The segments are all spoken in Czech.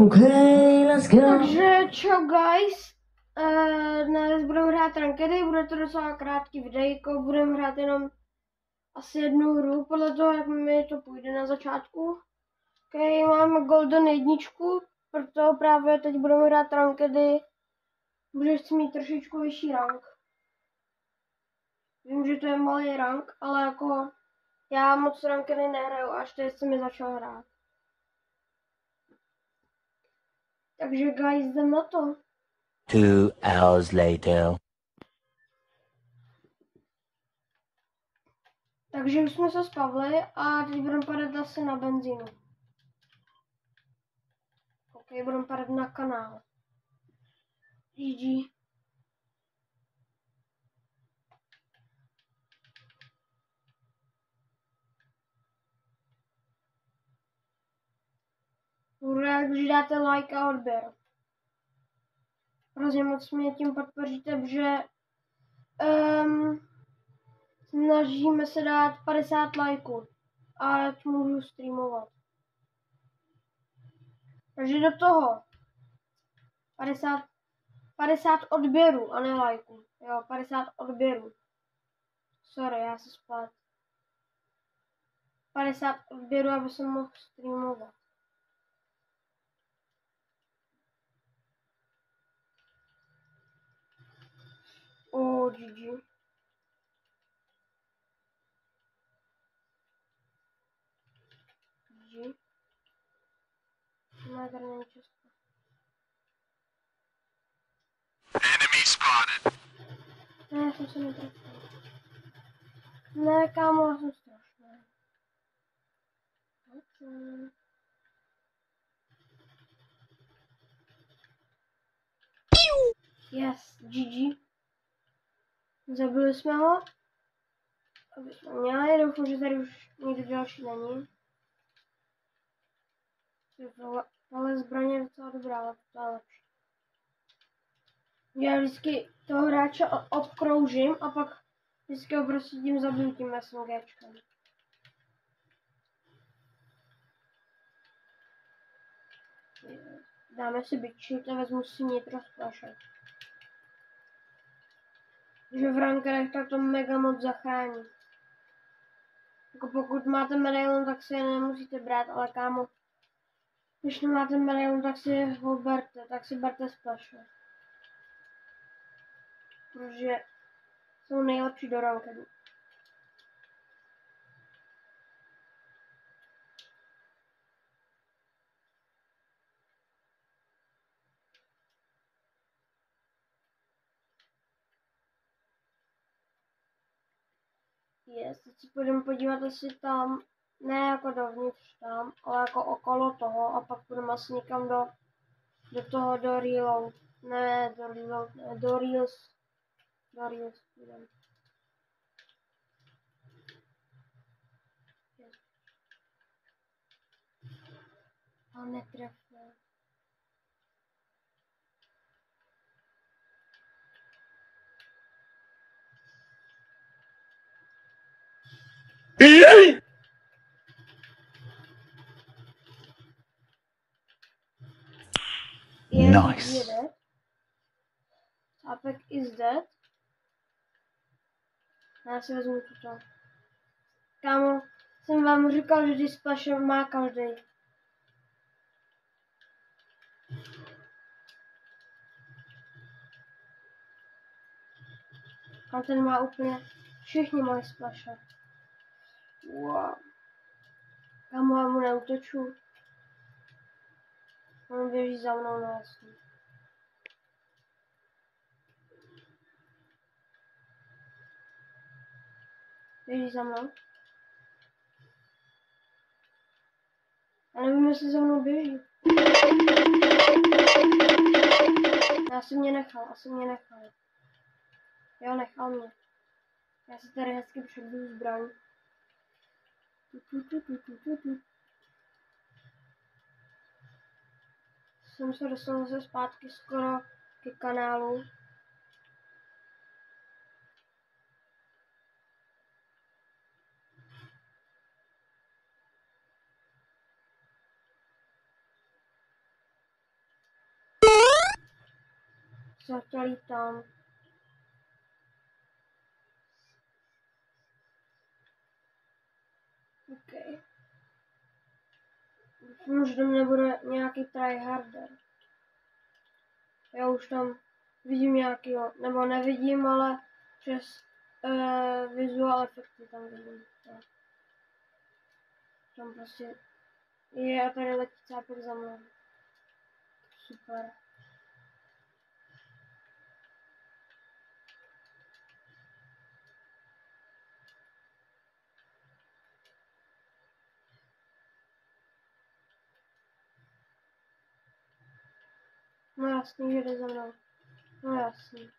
Okay, let's go. Takže čau guys, dnes budeme hrát rankedy, bude to docela krátký videjko, budeme hrát jenom asi jednu hru, podle toho, jak mi to půjde na začátku. Okay, máme Golden jedničku, proto právě teď budeme hrát rankedy, protože chci mít trošičku vyšší rank. Vím, že to je malý rank, ale jako já moc rankedy nehraju, až teď jsem mi začal hrát. Takže guys, jdem na to. 2 hours later. Takže už jsme se spavli a teď budeme padat asi na benzínu. Ok, budeme padat na kanál. GG. Budu rád, když dáte like a odběr. Hrozně moc mě tím podpoříte, protože snažíme se dát 50 lajků, ať můžu streamovat. Takže do toho 50 odběrů a ne lajků. Jo, 50 odběrů. Sorry, já se spát. 50 odběrů, aby jsem mohl streamovat. GG. GG. Ne, tady není Česko. Enemy spotted. Ne, já jsem se netrefil. Ne, kámo, já jsem strašný. Okay. Yes, GG. Zabili jsme ho. Aby jsme měli, doufám, že tady už někdo další není. Ale zbraně je docela dobrá, ale to je lepší. Já vždycky toho hráče obkroužím a pak vždycky ho prostě tím zabiju tím SMGčkem. Dáme si bitčit a vezmu si nitro splaše. Že v rankerech tak to mega moc zachrání. Jako pokud máte medailon, tak si je nemusíte brát, ale kámo, když nemáte medailon, tak si ho berte, tak si berte splaše. Protože jsou nejlepší do rankedu. Yes, teď si půjdeme podívat, jestli tam, ne jako dovnitř tam, ale jako okolo toho a pak půjdeme asi někam do reload. Ne, do reload, ne, do reels. Do reels půjdeme. Yes. A netrefil. Nice. Apek is dead. Já si vezmu tuto. Kámo, jsem vám říkal, že displasher má každý. A ten má úplně všichni moje splashe. Wow. Kámo, já mu neutoču. On běží za mnou na jasný. Běží za mnou. Já nevím, jestli za mnou běží. Asi mě nechal. Jo, nechal mě. Já si tady hezky přebiju zbraň. Jsem se dostal zase zpátky skoro ke kanálu. se chtěl jít tam. OK. Doufám, že tam nebude nějaký tryharder. Já už tam vidím nějakýho, nebo nevidím, ale přes vizual efekty tam vidím. Tak. Tam prostě je a tady letí cápek za mnou. Super. No jasný, že jde za mnou. No jasný.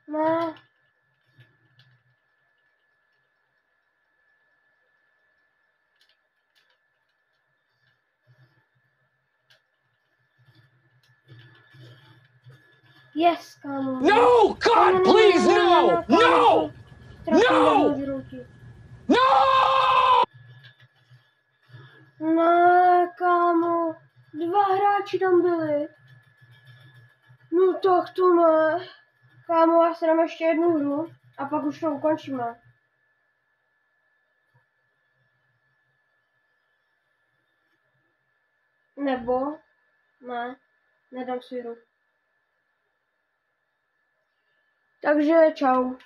Ne. Yes, kámo. No! God, please, no! No! No! No! Ne, kámo. 2 hráči tam byli. No tak to ne. Kámo, já si dám ještě jednu hru a pak už to ukončíme. Nebo ne, nedám si hru. Takže čau.